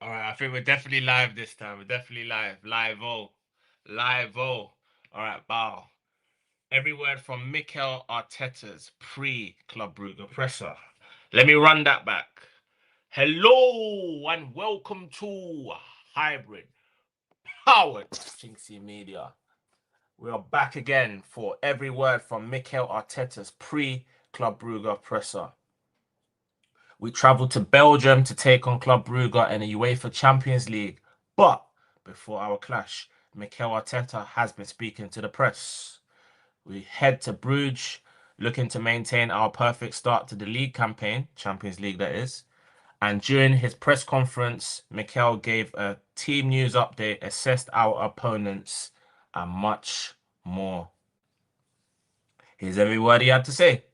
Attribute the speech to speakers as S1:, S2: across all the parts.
S1: All right, I think we're definitely live this time. We're definitely live. Live-o. Live-o. All right, bow. Every word from Mikel Arteta's pre-Club Brugge presser. Let me run that back. Hello and welcome to Hybrid Powered Chinksey Media. We are back again for every word from Mikel Arteta's pre-Club Brugge presser. We travelled to Belgium to take on Club Brugge in the UEFA Champions League. But before our clash, Mikel Arteta has been speaking to the press. We head to Bruges, looking to maintain our perfect start to the league campaign, Champions League that is. And during his press conference, Mikel gave a team news update, assessed our opponents, and much more. Here's every word he had to say.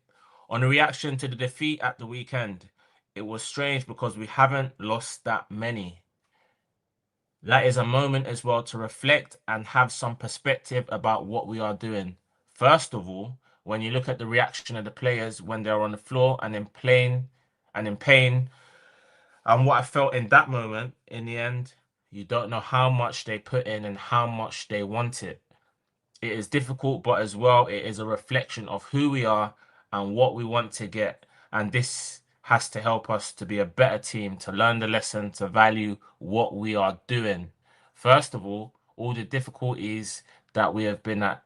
S1: On the reaction to the defeat at the weekend, it was strange because we haven't lost that many. That is a moment as well to reflect and have some perspective about what we are doing. First of all, when you look at the reaction of the players when they're on the floor and in pain, and what I felt in that moment, in the end, you don't know how much they put in and how much they want it. It is difficult, but as well, it is a reflection of who we are and what we want to get. And this has to help us to be a better team, to learn the lesson, to value what we are doing. First of all the difficulties that we have been at.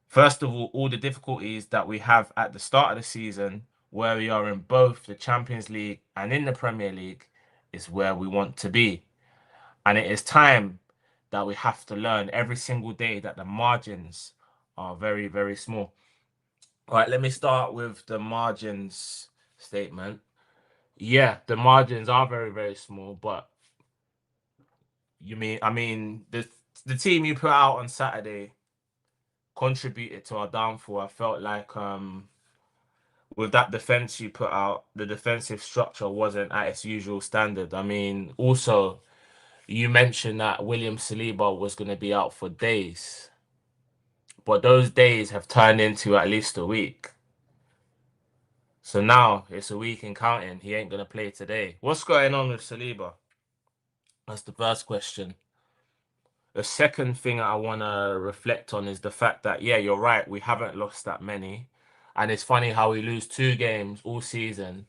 S1: First of all the difficulties that we have at the start of the season, where we are in both the Champions League and in the Premier League, is where we want to be. And it is time that we have to learn every single day that the margins are very, very small. All right, let me start with the margins statement. Yeah, the margins are very, very small, but the team you put out on Saturday contributed to our downfall. I felt like with that defense you put out, the defensive structure wasn't at its usual standard. Also you mentioned that William Saliba was going to be out for days, but those days have turned into at least a week. So now it's a week and counting. He ain't going to play today. What's going on with Saliba? That's the first question. The second thing I want to reflect on is the fact that, yeah, you're right. We haven't lost that many. And it's funny how we lose 2 games all season,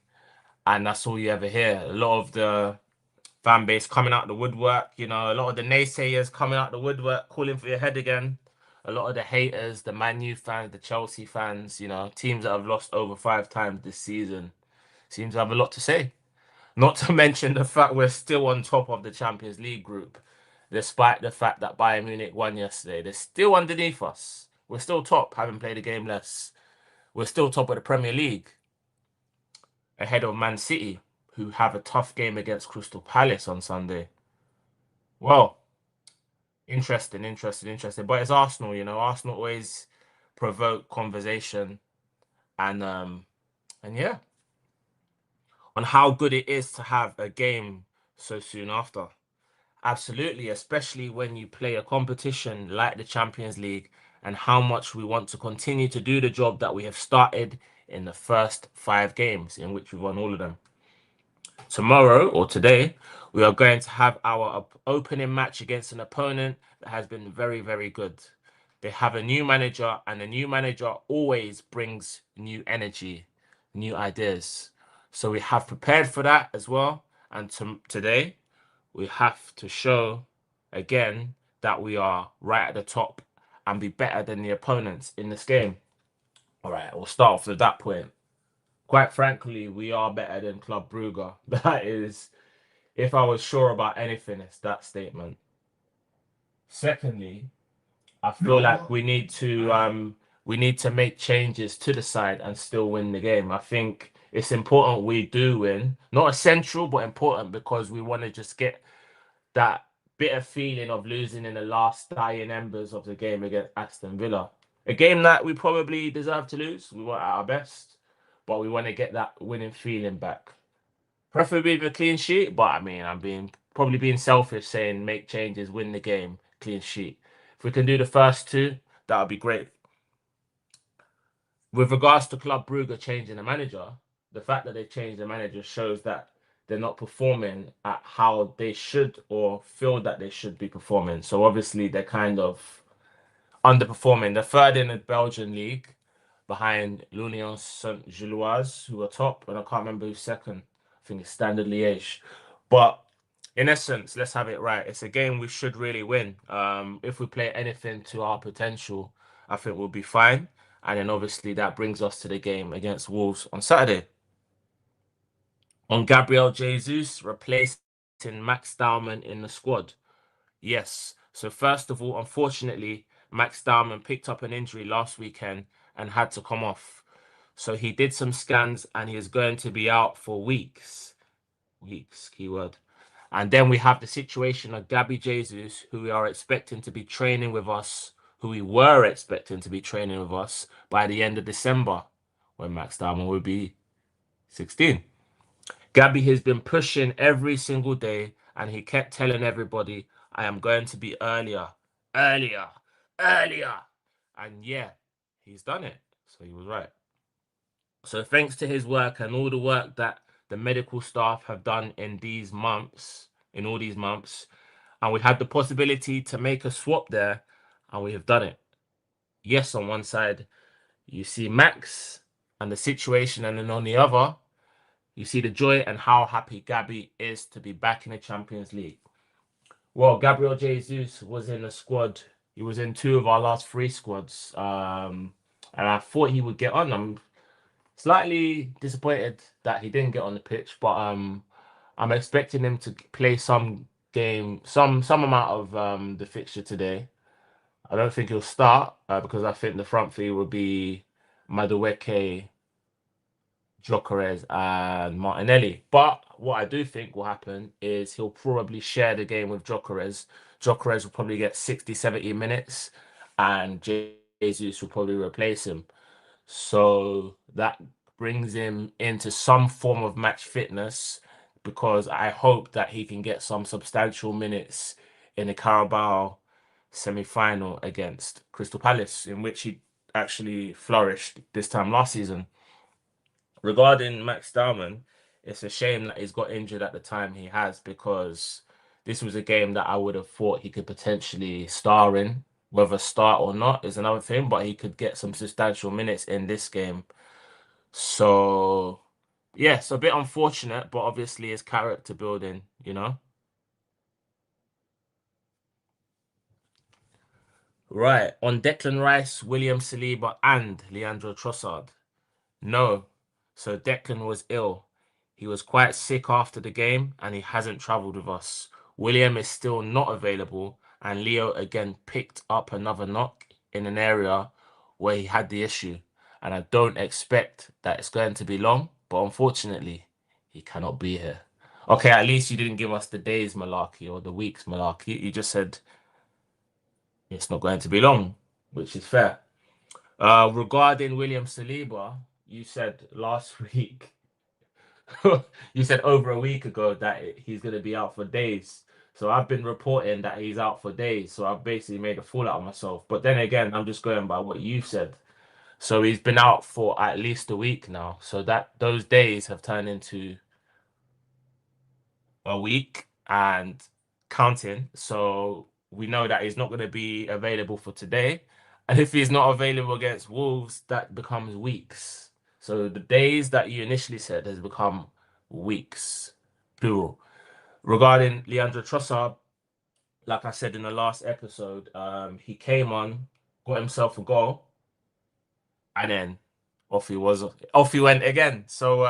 S1: and that's all you ever hear. A lot of the fan base coming out the woodwork, a lot of the naysayers coming out the woodwork, calling for your head again. A lot of the haters, the Man U fans, the Chelsea fans, teams that have lost over 5 times this season, seems to have a lot to say. Not to mention the fact we're still on top of the Champions League group, despite the fact that Bayern Munich won yesterday. They're still underneath us. We're still top, having played a game less. We're still top of the Premier League, ahead of Man City, who have a tough game against Crystal Palace on Sunday. Well, interesting. But it's Arsenal, Arsenal always provoke conversation and yeah, on how good it is to have a game so soon after. Absolutely, especially when you play a competition like the Champions League and how much we want to continue to do the job that we have started in the first 5 games in which we won all of them. Tomorrow or today, we are going to have our opening match against an opponent that has been very, very good. They have a new manager, and a new manager always brings new energy, new ideas. So we have prepared for that as well. And today, we have to show again that we are right at the top and be better than the opponents in this game. All right, we'll start off with that point. Quite frankly, we are better than Club Brugge. That is, if I was sure about anything, it's that statement. Secondly, I feel like we need to make changes to the side and still win the game. I think it's important we do win. Not essential, but important because we want to just get that bitter feeling of losing in the last dying embers of the game against Aston Villa. A game that we probably deserve to lose. We weren't at our best, but we want to get that winning feeling back. Preferably with a clean sheet, but I'm probably being selfish saying make changes, win the game, clean sheet. If we can do the first two, that would be great. With regards to Club Brugge changing the manager, the fact that they changed the manager shows that they're not performing at how they should or feel that they should be performing. So obviously they're kind of underperforming. They're third in the Belgian league behind L'Union Saint-Gilloise, who are top, and I can't remember who's second. I think it's Standard Liège. But in essence, let's have it right. It's a game we should really win. If we play anything to our potential, I think we'll be fine. And then obviously that brings us to the game against Wolves on Saturday. On Gabriel Jesus replacing Max Dowman in the squad. Yes. So first of all, unfortunately, Max Dowman picked up an injury last weekend and had to come off. So he did some scans and he is going to be out for weeks. Weeks, keyword. And then we have the situation of Gabby Jesus, who we are expecting to be training with us, who we were expecting to be training with us by the end of December, when Max Dowman will be 16. Gabby has been pushing every single day, and he kept telling everybody, I am going to be earlier, earlier, earlier. And yeah, he's done it. So he was right. So thanks to his work and all the work that the medical staff have done in these months, in all these months, and we had the possibility to make a swap there, and we have done it. Yes, on one side, you see Max and the situation, and then on the other, you see the joy and how happy Gabby is to be back in the Champions League. Well, Gabriel Jesus was in the squad. He was in two of our last three squads. And I thought he would get on. I'm slightly disappointed that he didn't get on the pitch, but I'm expecting him to play some game, some amount of the fixture today. I don't think he'll start because I think the front three will be Madueke, Gyokeres and Martinelli. But what I do think will happen is he'll probably share the game with Gyokeres. Gyokeres will probably get 60, 70 minutes and Jesus will probably replace him. So that brings him into some form of match fitness because I hope that he can get some substantial minutes in the Carabao semi-final against Crystal Palace, in which he actually flourished this time last season. Regarding Max Dowman, it's a shame that he's got injured at the time he has because this was a game that I would have thought he could potentially star in. Whether start or not is another thing, but he could get some substantial minutes in this game. So, yeah, it's a bit unfortunate, but obviously it's character building, you know? Right, on Declan Rice, William Saliba, and Leandro Trossard. No. So Declan was ill. He was quite sick after the game and he hasn't travelled with us. William is still not available and Leo again picked up another knock in an area where he had the issue. And I don't expect that it's going to be long, but unfortunately, he cannot be here. Okay, at least you didn't give us the days malarkey or the weeks malarkey. You just said it's not going to be long, which is fair. Regarding William Saliba, you said last week, you said over a week ago that he's going to be out for days. So I've been reporting that he's out for days. So I've basically made a fool out of myself. But then again, I'm just going by what you said. So he's been out for at least a week now. So that those days have turned into a week and counting. So we know that he's not going to be available for today. And if he's not available against Wolves, that becomes weeks. So the days that you initially said has become weeks, plural. Regarding Leandro Trossard, like I said in the last episode, he came on, got himself a goal, and then off he went again. So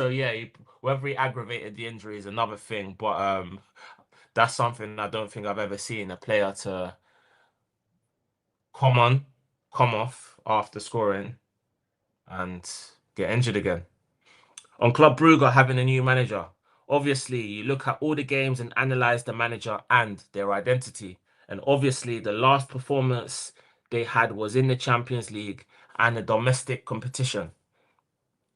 S1: yeah, whether he aggravated the injury is another thing, but that's something I don't think I've ever seen a player to come on, come off after scoring and get injured again. On Club Brugge having a new manager. Obviously, you look at all the games and analyze the manager and their identity. And obviously, the last performance they had was in the Champions League and a domestic competition.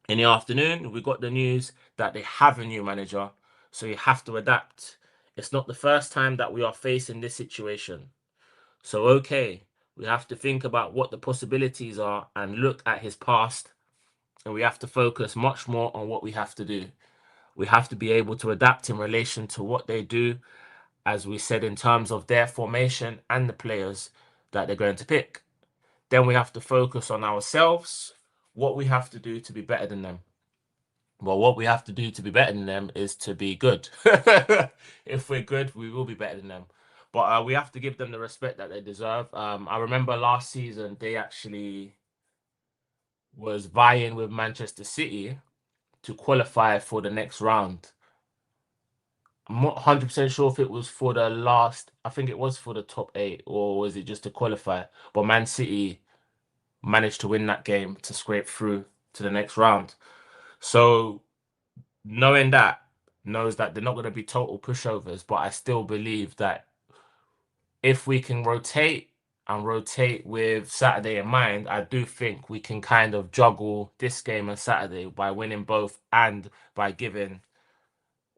S1: In the afternoon, we got the news that they have a new manager, so you have to adapt. It's not the first time that we are facing this situation. So, okay, we have to think about what the possibilities are and look at his past, and we have to focus much more on what we have to do. We have to be able to adapt in relation to what they do, as we said, in terms of their formation and the players that they're going to pick. Then we have to focus on ourselves, what we have to do to be better than them. Well, what we have to do to be better than them is to be good. If we're good, we will be better than them. But we have to give them the respect that they deserve. I remember last season they actually was vying with Manchester City to qualify for the next round. I'm not 100% sure if it was for the last, I think it was for the top eight, or was it just to qualify? But Man City managed to win that game to scrape through to the next round. So knowing that, knows that they're not going to be total pushovers, but I still believe that if we can rotate and rotate with Saturday in mind, I do think we can kind of juggle this game and Saturday by winning both and by giving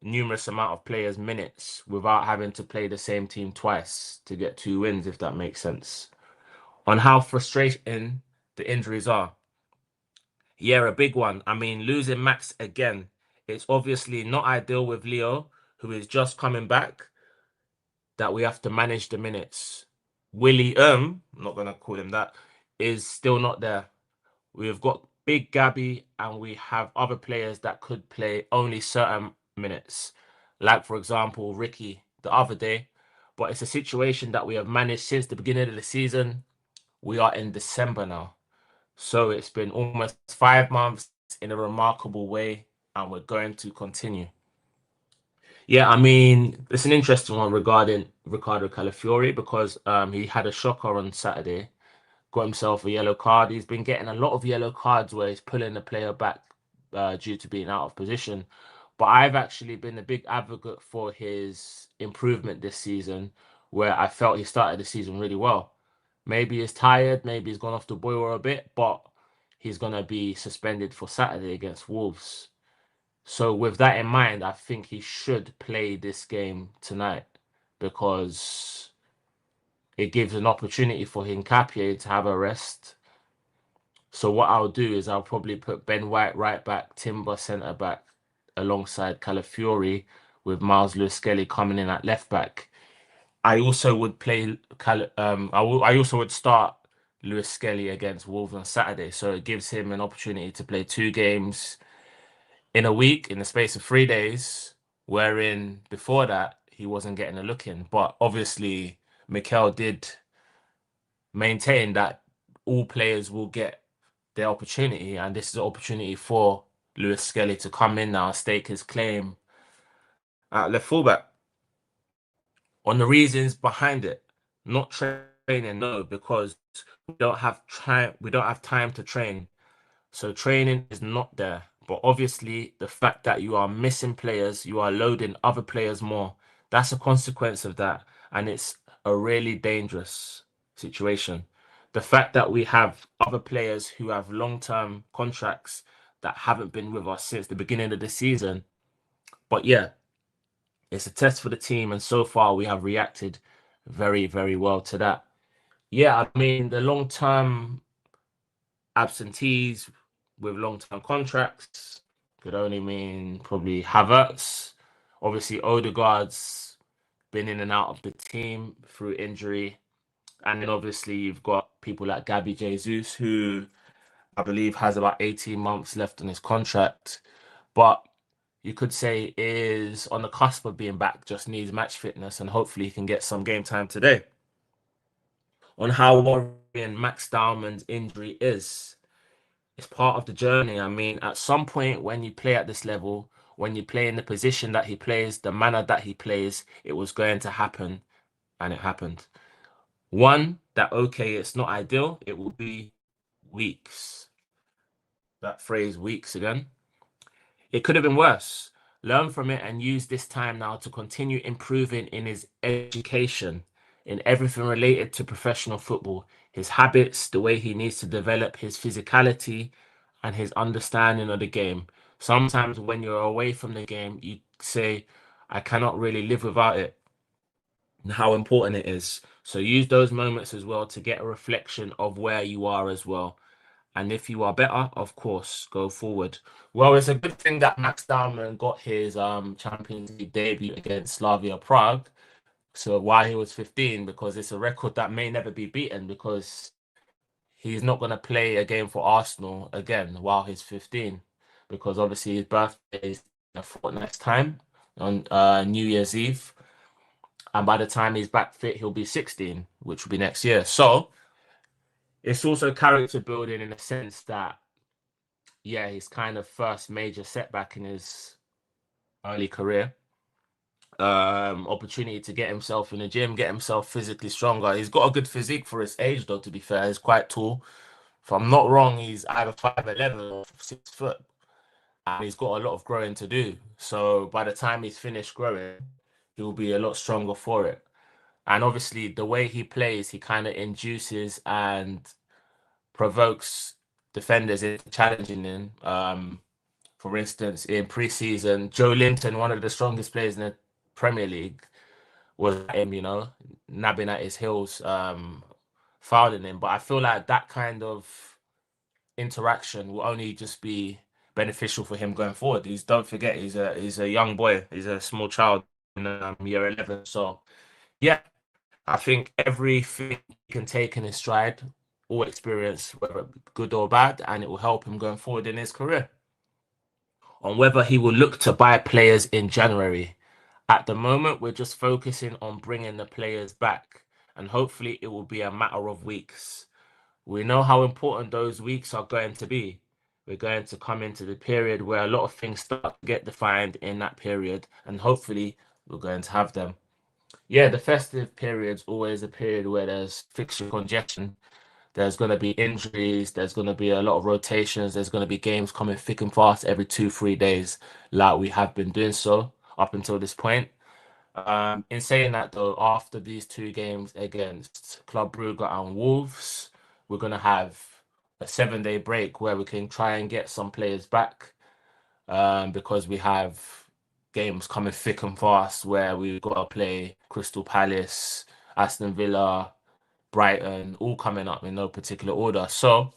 S1: numerous amount of players minutes without having to play the same team twice to get 2 wins, if that makes sense. On how frustrating the injuries are. Yeah, a big one. I mean, losing Max again, it's obviously not ideal with Leo, who is just coming back, that we have to manage the minutes. Willie, I'm not gonna call him that, is still not there. We've got Big Gabby and we have other players that could play only certain minutes. Like, for example, Ricky the other day. But it's a situation that we have managed since the beginning of the season. We are in December now. So it's been almost 5 months in a remarkable way, and we're going to continue. Yeah, I mean, it's an interesting one regarding Ricardo Calafiori because he had a shocker on Saturday, got himself a yellow card. He's been getting a lot of yellow cards where he's pulling the player back due to being out of position. But I've actually been a big advocate for his improvement this season, where I felt he started the season really well. Maybe he's tired, maybe he's gone off the boil a bit, but he's going to be suspended for Saturday against Wolves. So with that in mind, I think he should play this game tonight because it gives an opportunity for Hincapié to have a rest. So what I'll do is I'll probably put Ben White right back, Timber centre back, alongside Calafiori with Miles Lewis-Skelly coming in at left back. I also would play I also would start Lewis Skelly against Wolves on Saturday, so it gives him an opportunity to play 2 games in a week in the space of 3 days, wherein before that he wasn't getting a look in. But obviously, Mikel did maintain that all players will get their opportunity, and this is an opportunity for Lewis Skelly to come in now, stake his claim at left fullback. On the reasons behind it, not training, no, because we don't have time to train. So training is not there. But obviously, the fact that you are missing players, you are loading other players more. That's a consequence of that. And it's a really dangerous situation. The fact that we have other players who have long-term contracts that haven't been with us since the beginning of the season. But yeah, it's a test for the team. And so far, we have reacted very, very well to that. Yeah, I mean, the long-term absentees with long-term contracts could only mean probably Havertz. Obviously, Odegaard's been in and out of the team through injury. And then obviously you've got people like Gabby Jesus, who I believe has about 18 months left on his contract. But you could say is on the cusp of being back, just needs match fitness, and hopefully he can get some game time today. On how worrying Max Dowman's injury is. It's part of the journey. I mean, at some point when you play at this level, when you play in the position that he plays, the manner that he plays, it was going to happen, and it happened. One, that okay, it's not ideal. It will be weeks. That phrase, weeks again. It could have been worse. Learn from it and use this time now to continue improving in his education, in everything related to professional football, his habits, the way he needs to develop his physicality and his understanding of the game. Sometimes when you're away from the game, you say, I cannot really live without it, and how important it is. So use those moments as well to get a reflection of where you are as well. And if you are better, of course, go forward. Well, it's a good thing that Max Dowman got his Champions League debut against Slavia Prague. So while he was 15, because it's a record that may never be beaten, because he's not going to play a game for Arsenal again while he's 15, because obviously his birthday is in a fortnight's time on New Year's Eve. And by the time he's back fit, he'll be 16, which will be next year. So it's also character building in the sense that, yeah, his kind of first major setback in his early career. Opportunity to get himself in the gym, get himself physically stronger. He's got a good physique for his age, though, to be fair. He's quite tall. If I'm not wrong, he's either 5'11" or 6 foot. And he's got a lot of growing to do. So by the time he's finished growing, he'll be a lot stronger for it. And obviously, the way he plays, he kind of induces and provokes defenders into challenging him. For instance, in pre-season, Joe Linton, one of the strongest players in the Premier League, was at him, nabbing at his heels, fouling him. But I feel like that kind of interaction will only just be beneficial for him going forward. Don't forget, he's a young boy, he's a small child in year 11. So yeah, I think everything he can take in his stride, all experience, whether good or bad, and it will help him going forward in his career. On whether he will look to buy players in January. At the moment, we're just focusing on bringing the players back, and hopefully it will be a matter of weeks. We know how important those weeks are going to be. We're going to come into the period where a lot of things start to get defined in that period, and hopefully we're going to have them. Yeah, the festive period's always a period where there's fixture congestion. There's going to be injuries. There's going to be a lot of rotations. There's going to be games coming thick and fast every 2, 3 days, like we have been doing so up until this point. In saying that, though, after these two games against Club Brugge and Wolves, we're going to have a 7-day break where we can try and get some players back, because we have games coming thick and fast where we've got to play Crystal Palace, Aston Villa, Brighton, all coming up in no particular order. So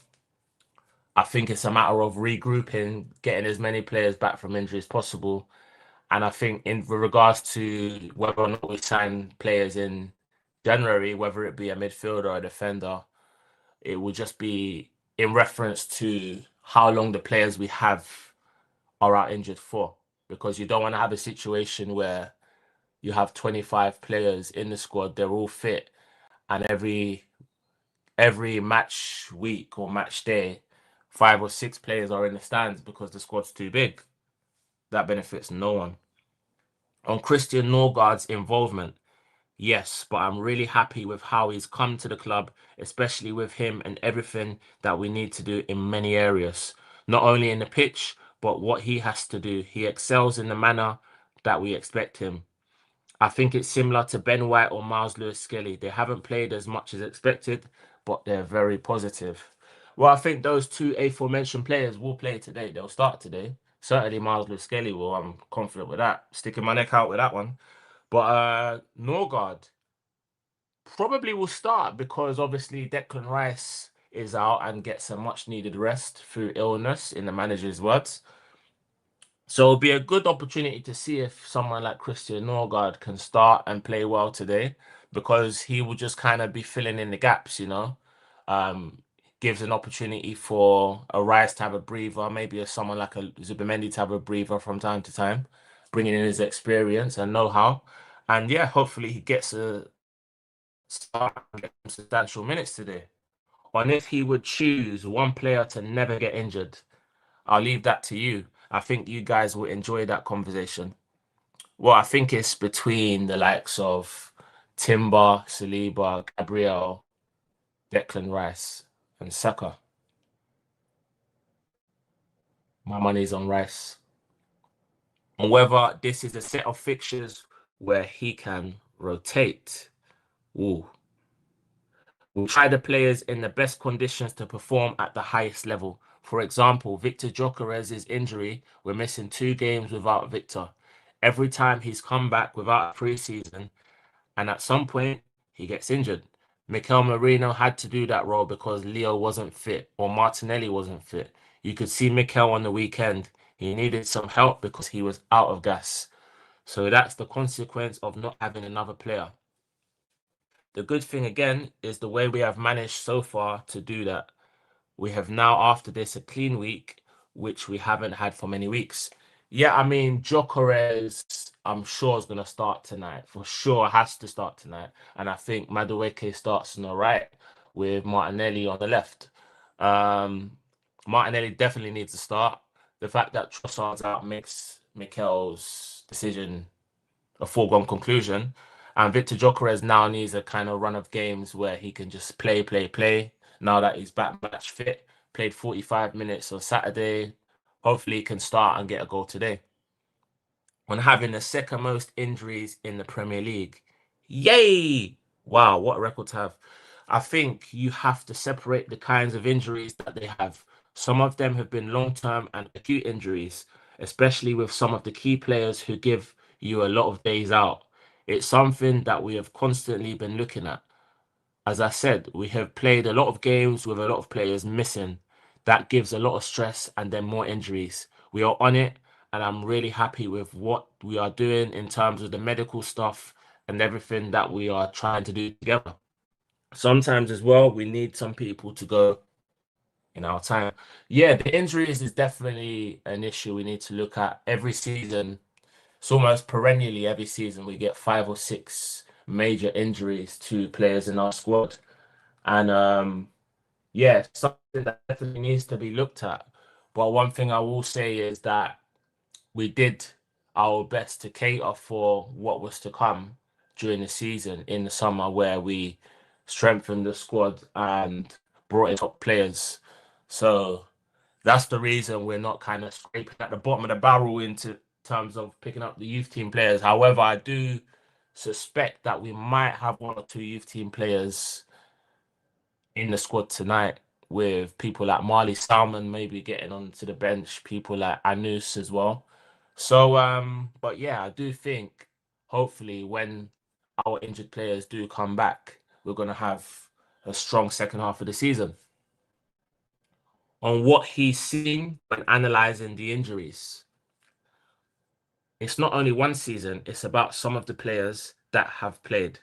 S1: I think it's a matter of regrouping, getting as many players back from injury as possible. And I think in regards to whether or not we sign players in January, whether it be a midfielder or a defender, it will just be in reference to how long the players we have are out injured for. Because you don't want to have a situation where you have 25 players in the squad, they're all fit, and every match week or match day, 5 or 6 players are in the stands because the squad's too big. That benefits no one. On Christian Norgaard's involvement, yes, but I'm really happy with how he's come to the club, especially with him and everything that we need to do in many areas. Not only in the pitch, but what he has to do. He excels in the manner that we expect him. I think it's similar to Ben White or Miles Lewis-Skelly. They haven't played as much as expected, but they're very positive. Well, I think those two aforementioned players will play today. They'll start today. Certainly Miles Lewis-Skelly will. I'm confident with that. Sticking my neck out with that one. But Norgaard probably will start because obviously Declan Rice is out and gets a much needed rest through illness, in the manager's words. So it'll be a good opportunity to see if someone like Christian Norgaard can start and play well today, because he will just kind of be filling in the gaps. Um, Gives an opportunity for a Rice to have a breather, maybe someone like a Zubimendi to have a breather from time to time, bringing in his experience and know-how. And yeah, hopefully he gets a start and get some substantial minutes today. On if he would choose one player to never get injured, I'll leave that to you. I think you guys will enjoy that conversation. Well, I think it's between the likes of Timber, Saliba, Gabriel, Declan Rice, and Saka. My money's on Rice. And whether this is a set of fixtures where he can rotate. Ooh. We'll try the players in the best conditions to perform at the highest level. For example, Viktor Gyokeres' injury, we're missing 2 games without Victor. Every time he's come back without a preseason, and at some point he gets injured. Mikel Merino had to do that role because Leo wasn't fit or Martinelli wasn't fit. You could see Mikel on the weekend. He needed some help because he was out of gas. So that's the consequence of not having another player. The good thing again is the way we have managed so far to do that. We have now, after this, a clean week, which we haven't had for many weeks. Yeah, I mean, Gyokeres, I'm sure is going to start tonight. For sure, has to start tonight. And I think Madueke starts on the right with Martinelli on the left. Um, Martinelli definitely needs to start. The fact that Trossard's out makes Mikel's decision a foregone conclusion. And Viktor Gyokeres now needs a kind of run of games where he can just play. Now that he's back match fit, played 45 minutes on Saturday. Hopefully he can start and get a goal today. On having the second most injuries in the Premier League. Yay! Wow, what a record to have. I think you have to separate the kinds of injuries that they have. Some of them have been long-term and acute injuries, especially with some of the key players who give you a lot of days out. It's something that we have constantly been looking at. As I said, we have played a lot of games with a lot of players missing. That gives a lot of stress and then more injuries. We are on it, and I'm really happy with what we are doing in terms of the medical stuff and everything that we are trying to do together. Sometimes as well, we need some people to go in our time. Yeah, the injuries is definitely an issue we need to look at every season. It's almost perennially every season we get 5 or 6 major injuries to players in our squad. And yeah, something that definitely needs to be looked at. But one thing I will say is that we did our best to cater for what was to come during the season in the summer, where we strengthened the squad and brought in top players. So that's the reason we're not kind of scraping at the bottom of the barrel into terms of picking up the youth team players. However, I do suspect that we might have 1 or 2 youth team players in the squad tonight, with people like Marley Salmon maybe getting onto the bench, people like Anus as well. So, but yeah, I do think hopefully when our injured players do come back, we're gonna have a strong second half of the season. On what he's seen when analysing the injuries, it's not only one season, it's about some of the players that have played.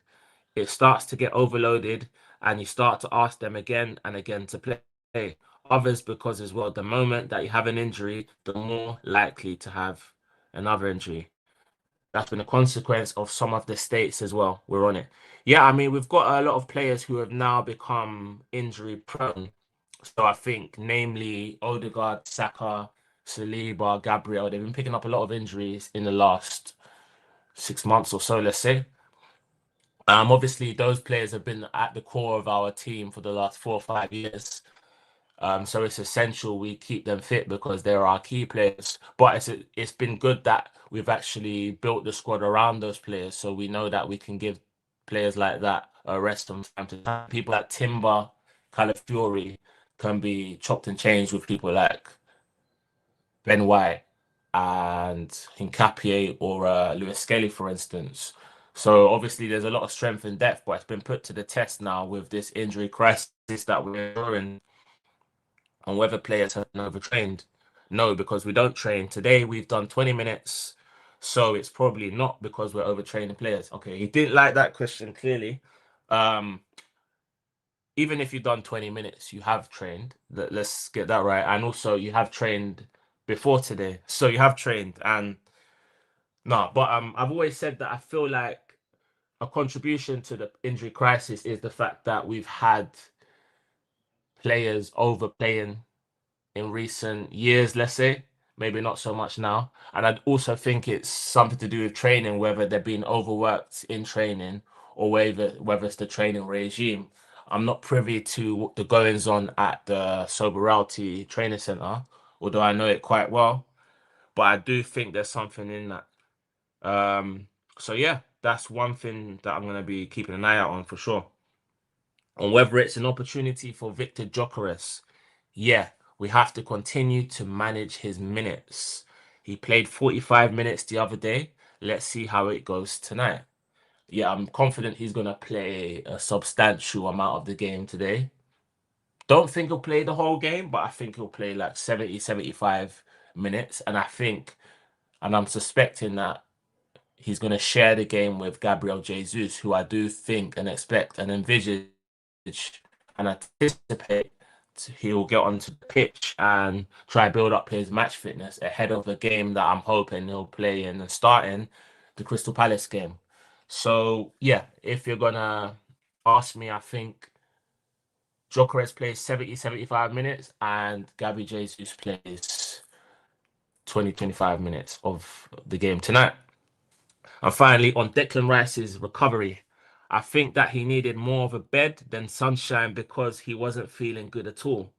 S1: It starts to get overloaded and you start to ask them again and again to play. Others, because as well, the moment that you have an injury, the more likely to have another injury. That's been a consequence of some of the states as well. We're on it. Yeah, I mean, we've got a lot of players who have now become injury prone. So I think, namely, Odegaard, Saka, Saliba, Gabriel, they've been picking up a lot of injuries in the last 6 months or so, let's say. Obviously, those players have been at the core of our team for the last 4 or 5 years. So it's essential we keep them fit because they're our key players. But it's been good that we've actually built the squad around those players, so we know that we can give players like that a rest from time to time. People like Timber, Calafiori can be chopped and changed with people like Ben White and Hincapié or Lewis Skelly, for instance. So obviously there's a lot of strength and depth, but it's been put to the test now with this injury crisis that we're in, on whether players have been overtrained. No, because we don't train. Today we've done 20 minutes, so it's probably not because we're overtraining players. Okay, he didn't like that question clearly. Um, Even if you've done 20 minutes, you have trained. Let's get that right. And also you have trained before today. So you have trained and no, but I've always said that I feel like a contribution to the injury crisis is the fact that we've had players overplaying in recent years, let's say. Maybe not so much now. And I also think it's something to do with training, whether they're being overworked in training or whether it's the training regime. I'm not privy to the goings on at the Soberalty Training Center, although I know it quite well. But I do think there's something in that. Um, so yeah, that's one thing that I'm gonna be keeping an eye out on for sure. On whether it's an opportunity for Viktor Gyokeres. Yeah, we have to continue to manage his minutes. He played 45 minutes the other day. Let's see how it goes tonight. yeah, I'm confident he's going to play a substantial amount of the game today. Don't think he'll play the whole game, but I think he'll play like 70, 75 minutes. And I'm suspecting that he's going to share the game with Gabriel Jesus, who I do think and expect and envisage and anticipate he'll get onto the pitch and try build up his match fitness ahead of a game that I'm hoping he'll play in and start in, the Crystal Palace game. So yeah, if you're gonna ask me, I think Gyokeres plays 70, 75 minutes and Gabby Jesus plays 20, 25 minutes of the game tonight. And finally, on Declan Rice's recovery, I think that he needed more of a bed than sunshine because he wasn't feeling good at all.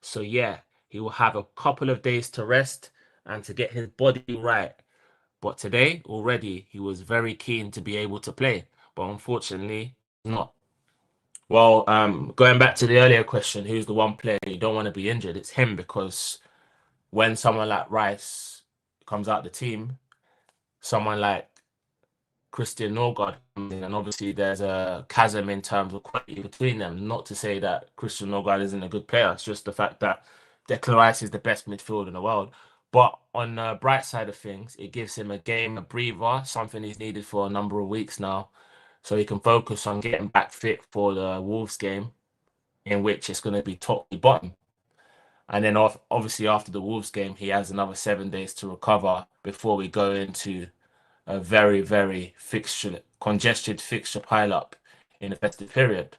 S1: So yeah, he will have a couple of days to rest and to get his body right. But today, already, he was very keen to be able to play. But unfortunately, not. Well, going back to the earlier question, who's the one player you don't want to be injured? It's him because when someone like Rice comes out the team, someone like Christian Norgaard comes in, and obviously there's a chasm in terms of quality between them. Not to say that Christian Norgaard isn't a good player, it's just the fact that Declan Rice is the best midfielder in the world. But on the bright side of things, it gives him a game, a breather, something he's needed for a number of weeks now, so he can focus on getting back fit for the Wolves game, in which it's going to be top to bottom. And then obviously after the Wolves game, he has another 7 days to recover before we go into a very, very fixture congested fixture pile up in the festive period.